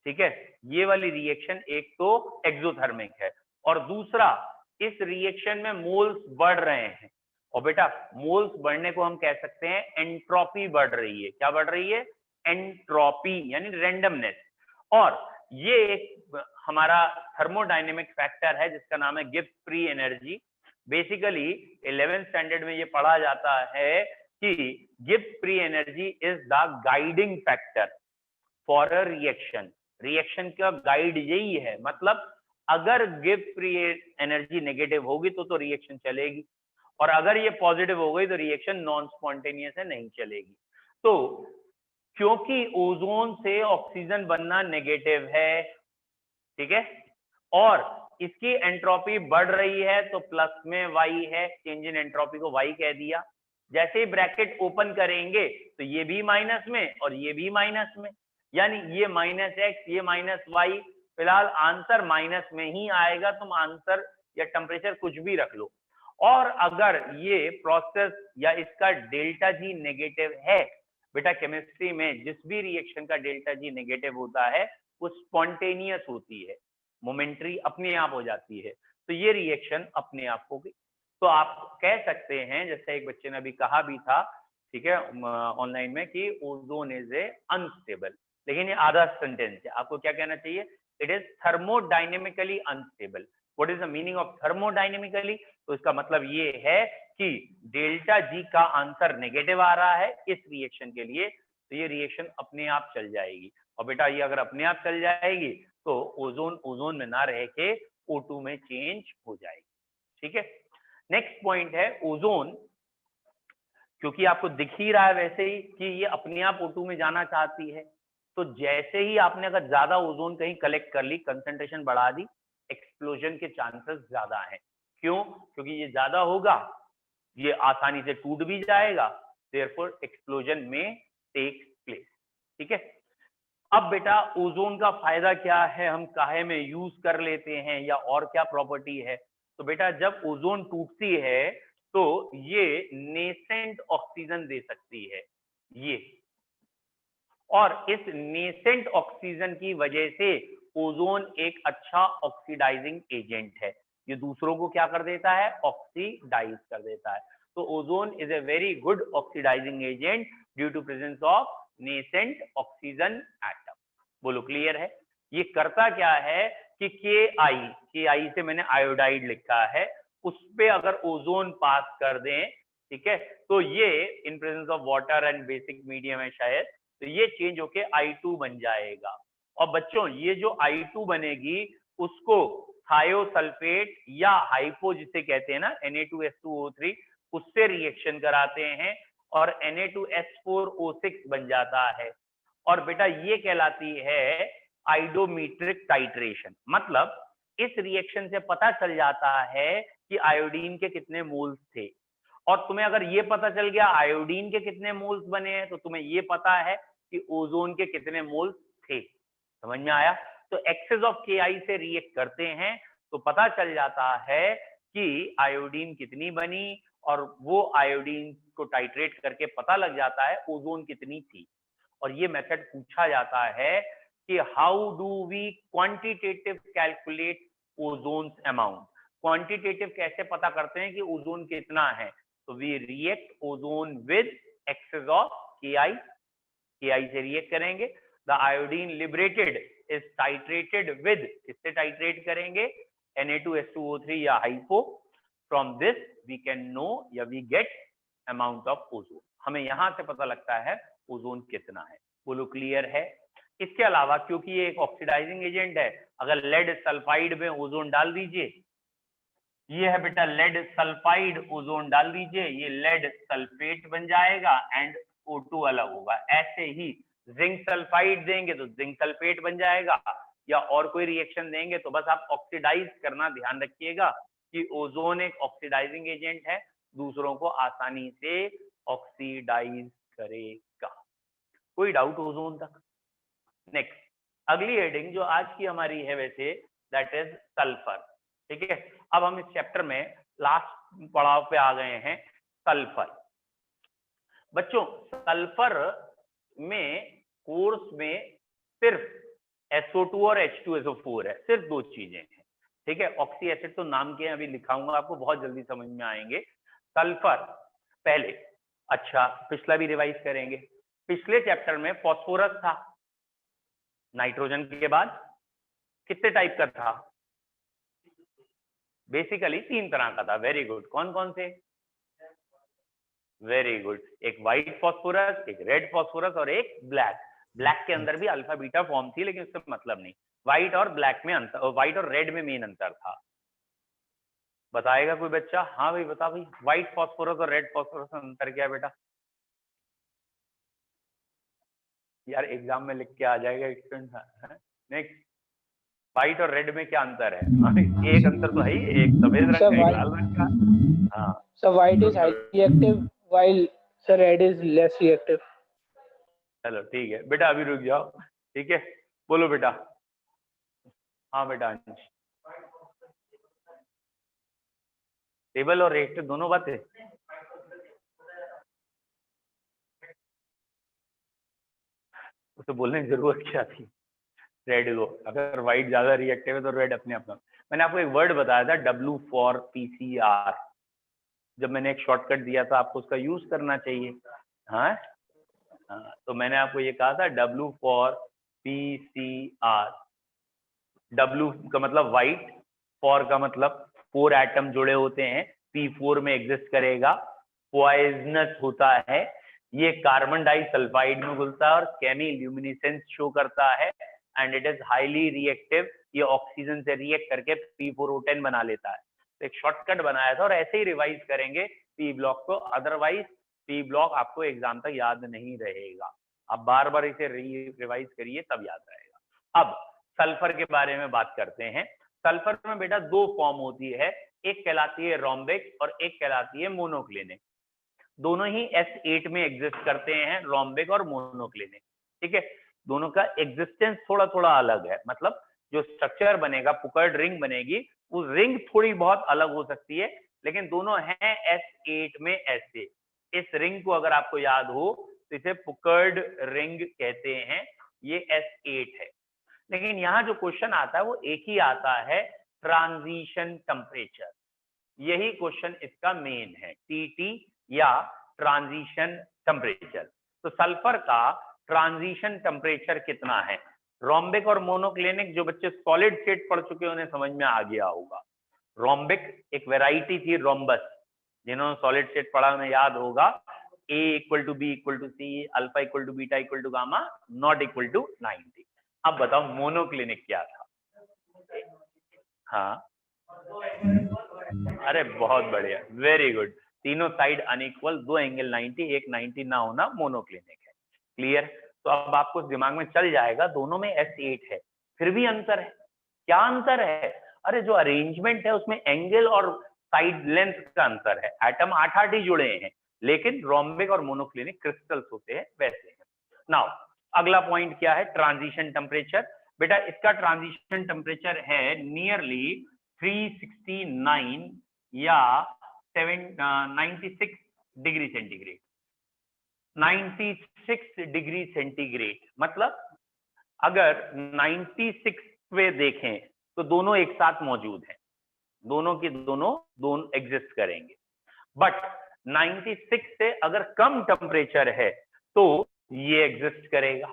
ठीक है, ये वाली रिएक्शन एक तो एक्सोथर्मिक है, और दूसरा इस रिएक्शन में मोल्स बढ़ रहे हैं। और बेटा मोल्स बढ़ने को हम कह सकते हैं एंट्रोपी बढ़ रही है। क्या बढ़ रही है? एंट्रोपी यानी रैंडमनेस। और ये एक हमारा थर्मोडायनेमिक फैक्टर है जिसका नाम है Gibbs free energy. Basically 11th standard में ये पढ़ा जाता है कि Gibbs free energy is the guiding factor for a reaction. Reaction का गाइड यही है, मतलब अगर गिब्स फ्री एनर्जी नेगेटिव होगी तो रिएक्शन चलेगी, और अगर ये पॉजिटिव हो गई तो रिएक्शन नॉन स्पॉन्टेनियस है, नहीं चलेगी। तो क्योंकि ओजोन से ऑक्सीजन बनना नेगेटिव है, ठीक है, और इसकी एंट्रोपी बढ़ रही है तो प्लस में y है, चेंज इन एंट्रोपी को y कह दिया। जैसे ही ब्रैकेट ओपन करेंगे तो ये भी माइनस में और ये भी माइनस में, यानी ये -x ये -y, फिलहाल आंसर माइनस में ही आएगा। तुम आंसर या टेम्परेचर कुछ भी रख लो। और अगर ये प्रोसेस या इसका डेल्टा जी नेगेटिव है, बेटा केमिस्ट्री में जिस भी रिएक्शन का डेल्टा जी नेगेटिव होता है वो स्पॉन्टेनियस होती है, मोमेंट्री अपने आप हो जाती है, तो ये रिएक्शन अपने आप होगी। तो आप कह सकते हैं, जैसे एक बच्चे ने अभी कहा भी था, ठीक है, ऑनलाइन में, कि ओजोन इज ए अनस्टेबल, लेकिन ये आधा सेंटेंस है, आपको क्या कहना चाहिए? It is thermodynamically unstable. What is the meaning of thermodynamically? तो इसका मतलब ये है कि डेल्टा जी का आंसर नेगेटिव आ रहा है इस रिएक्शन के लिए, तो ये रिएक्शन अपने आप चल जाएगी। और बेटा ये अगर अपने आप चल जाएगी तो ओजोन में ना रह के O2 में चेंज हो जाएगी। ठीक है, नेक्स्ट पॉइंट है ओजोन, क्योंकि आपको दिख ही रहा है वैसे ही कि ये अपने आप O2 में जाना चाहती है, तो जैसे ही आपने अगर ज्यादा ओजोन कहीं कलेक्ट कर ली, कंसंट्रेशन बढ़ा दी, एक्सप्लोजन के चांसेस ज्यादा हैं। क्यों? क्योंकि ये ज्यादा होगा, ये आसानी से टूट भी जाएगा, देयरफॉर एक्सप्लोजन में टेक प्लेस। ठीक है, अब बेटा ओजोन का फायदा क्या है, हम काहे में यूज कर लेते हैं, या और क्या प्रॉपर्टी है? तो बेटा जब ओजोन टूटती है तो ये नेसेंट ऑक्सीजन दे सकती है, ये, और इस नेसेंट ऑक्सीजन की वजह से ओजोन एक अच्छा ऑक्सीडाइजिंग एजेंट है, ये दूसरों को क्या कर देता है? ऑक्सीडाइज कर देता है। तो ozone is a very good oxidising agent due to presence of nascent oxygen atom. बोलो क्लियर है? ये करता क्या है कि के आई से मैंने आयोडाइड लिखा है, उस पे अगर ओजोन पास कर दें, ठीक है, तो ये in presence of water and basic medium है शायद, तो ये चेंज होके I2 बन जाएगा। और बच्चों ये जो I2 बनेगी उसको थायोसल्फेट या हाइपो जिसे कहते हैं ना, Na2S2O3, उससे रिएक्शन कराते हैं और Na2S4O6 बन जाता है। और बेटा ये कहलाती है आइडोमीट्रिक टाइट्रेशन। मतलब इस रिएक्शन से पता चल जाता है कि आयोडीन के कितने मोल्स थे, और तुम्हें अगर ये पता चल गया आयोडीन के कितने मोल्स बने हैं तो तुम्हें ये पता है कि ओजोन के कितने मोल्स थे। समझ में आया? तो एक्सेस ऑफ Ki से रिएक्ट करते हैं तो पता चल जाता है कि आयोडीन कितनी बनी, और वो आयोडीन को टाइट्रेट करके पता लग जाता है ओजोन कितनी थी। और ये मेथड पूछा जाता है कि how do we quantitative calculate ozone amount. Quantitative कैसे पता करते हैं कि ओजोन कितना है? तो we react ozone with excess of Ki से रिएक्ट करेंगे। The iodine liberated is titrated with, किससे टाइट्रेट करेंगे? Na2S2O3 या hypo. From this we can know या we get amount of ozone. हमें यहां से पता लगता है ओजोन कितना है। बोलो क्लियर है? इसके अलावा क्योंकि ये एक ऑक्सीडाइजिंग एजेंट है, अगर लेड सल्फाइड में ओजोन डाल दीजिए, ये है बेटा लेड सल्फाइड, ओजोन डाल दीजिए, ये लेड सल्फेट बन जाएगा एंड O2 अलग होगा। ऐसे ही जिंक सल्फाइड देंगे तो जिंक सल्फेट बन जाएगा, या और कोई रिएक्शन देंगे तो बस आप ऑक्सीडाइज करना ध्यान रखिएगा कि ओजोन एक ऑक्सीडाइजिंग एजेंट है, दूसरों को आसानी से ऑक्सीडाइज करेगा। कोई डाउट ओजोन तक? नेक्स्ट, अगली हेडिंग जो आज की हमारी है वैसे, दैट इज सल्फर। ठीक है, अब हम इस चैप्टर में लास्ट पड़ाव पे आ गए हैं, सल्फर। बच्चों सल्फर में कोर्स में सिर्फ SO2 और H2SO4 है, सिर्फ दो चीजें हैं। ठीक है, ऑक्सी एसिड तो नाम के अभी लिखाऊंगा आपको, बहुत जल्दी समझ में आएंगे। सल्फर पहले, अच्छा पिछला भी रिवाइज करेंगे। पिछले चैप्टर में फास्फोरस था, नाइट्रोजन के बाद कितने टाइप का था? बेसिकली 3 तरह का था। वेरी गुड, कौन कौन से? वेरी गुड, एक व्हाइट फास्फोरस, एक रेड फास्फोरस और एक ब्लैक। ब्लैक के अंदर भी अल्फा बीटा फॉर्म थी, लेकिन उससे मतलब नहीं। व्हाइट और ब्लैक में अंतर, व्हाइट और रेड में मेन अंतर था। बताएगा कोई बच्चा? हाँ भाई बता भाई, व्हाइट फास्फोरस और रेड फास्फोरस में अंतर क्या है बेटा? यार एग्जाम में लिख के आ जाएगा स्टूडेंट। नेक्स्ट, व्हाइट और रेड में क्या अंतर है? एक अंतर तो है ही, एक सफेद रंग का, एक लाल रंग का। हाँ So white is highly reactive while sir red is less reactive. चलो ठीक है बेटा, अभी रुक जाओ, ठीक है, बोलो बेटा। हाँ बेटा अंश, टेबल और रिएक्टर दोनों बातें। उसे बोलने की जरूरत क्या थी? रेड को, अगर व्हाइट ज्यादा रिएक्टिव है तो रेड अपने आप। मैंने आपको एक वर्ड बताया था, W फॉर PCR। जब मैंने एक शॉर्टकट दिया था आपको उसका यूज करना चाहिए। हाँ तो मैंने आपको ये कहा था W फॉर PCR। W का मतलब व्हाइट, फॉर का मतलब 4 एटम जुड़े होते हैं, P4 में एग्जिस्ट करेगा, पॉइजनस होता है, ये कार्बन डाइसल्फाइड में घुलता है और केमी ल्यूमिनेसेंस शो करता है, and it is highly reactive, ये ऑक्सीजन से रिएक्ट करके P4O10 बना लेता है। तो एक शॉर्टकट बनाया था और ऐसे ही रिवाइज करेंगे P ब्लॉक को, अदरवाइज P ब्लॉक आपको एग्जाम तक याद नहीं रहेगा। आप बार बार इसे रिवाइज करिए तब याद रहेगा। अब सल्फर के बारे में बात करते हैं। सल्फर में बेटा 2 फॉर्म होती है, एक कहलाती है रोम्बिक और एक कहलाती है मोनोक्लिनिक। दोनों ही S8 में एग्जिस्ट करते हैं, रोम्बिक और मोनोक्लिनिक। ठीक है, दोनों का एग्जिस्टेंस थोड़ा थोड़ा अलग है, मतलब जो स्ट्रक्चर बनेगा, पुकर्ड रिंग बनेगी, वो रिंग थोड़ी बहुत अलग हो सकती है, लेकिन दोनों हैं S8 में ऐसे। इस रिंग को अगर आपको याद हो तो इसे पुकर्ड रिंग कहते हैं, ये S8 है। लेकिन यहाँ जो क्वेश्चन आता है वो एक ही आता है, ट्रांजिशन टेम्परेचर। यही क्वेश्चन इसका मेन है, TT या ट्रांजिशन टेम्परेचर। तो सल्फर का ट्रांजिशन टेम्परेचर कितना है? रोम्बिक और मोनोक्लिनिक जो बच्चे सॉलिड स्टेट पढ़ चुके हैं उन्हें समझ में आ गया होगा। रोम्बिक एक वैरायटी थी रोम्बस, जिन्होंने सॉलिड स्टेट पढ़ा उन्हें याद होगा, A equal to B equal to C, alpha equal to beta equal to gamma, not equal to 90। अब बताओ मोनोक्लिनिक क्या था? हाँ अरे बहुत बढ़िया, वेरी गुड। तीनों साइड अनइक्वल, 2 एंगल 90, एक 90 ना होना मोनोक्लिनिक है। क्लियर? तो अब आपको दिमाग में चल जाएगा, दोनों में S8 है, फिर भी अंतर है। क्या अंतर है? अरे जो अरेंजमेंट है उसमें एंगल और साइड लेंथ का अंतर है। एटम 8-8 ही जुड़े हैं, लेकिन रोम्बिक और मोनोक्लिनिक क्रिस्टल्स होते हैं वैसे हैं। नाउ अगला पॉइंट क्या है? Transition temperature. बेटा इसका ट्रांजिशन टेम्परेचर है नियरली 369 या 96 डिग्री सेंटीग्रेड। 96 डिग्री सेंटीग्रेड मतलब अगर 96 पे देखें तो दोनों एक साथ मौजूद हैं, दोनों की दोनों एग्जिस्ट करेंगे। बट 96 से अगर कम टेम्परेचर है तो ये एग्जिस्ट करेगा,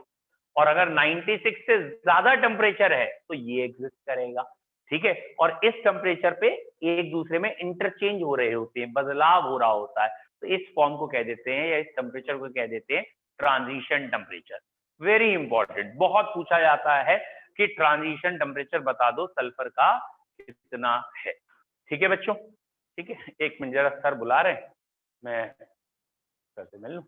और अगर 96 से ज्यादा टेम्परेचर है तो ये एग्जिस्ट करेगा। ठीक है, और इस टेम्परेचर पे एक दूसरे में इंटरचेंज हो रहे होते हैं, बदलाव हो रहा होता है, तो इस फॉर्म को कह देते हैं या इस टेम्परेचर को कह देते हैं ट्रांजिशन टेम्परेचर। वेरी इंपॉर्टेंट, बहुत पूछा जाता है कि ट्रांजिशन टेम्परेचर बता दो सल्फर का कितना है। ठीक है बच्चों, ठीक है, एक मिनट जरा सर बुला रहे हैं, मैं सर से मिल लूं।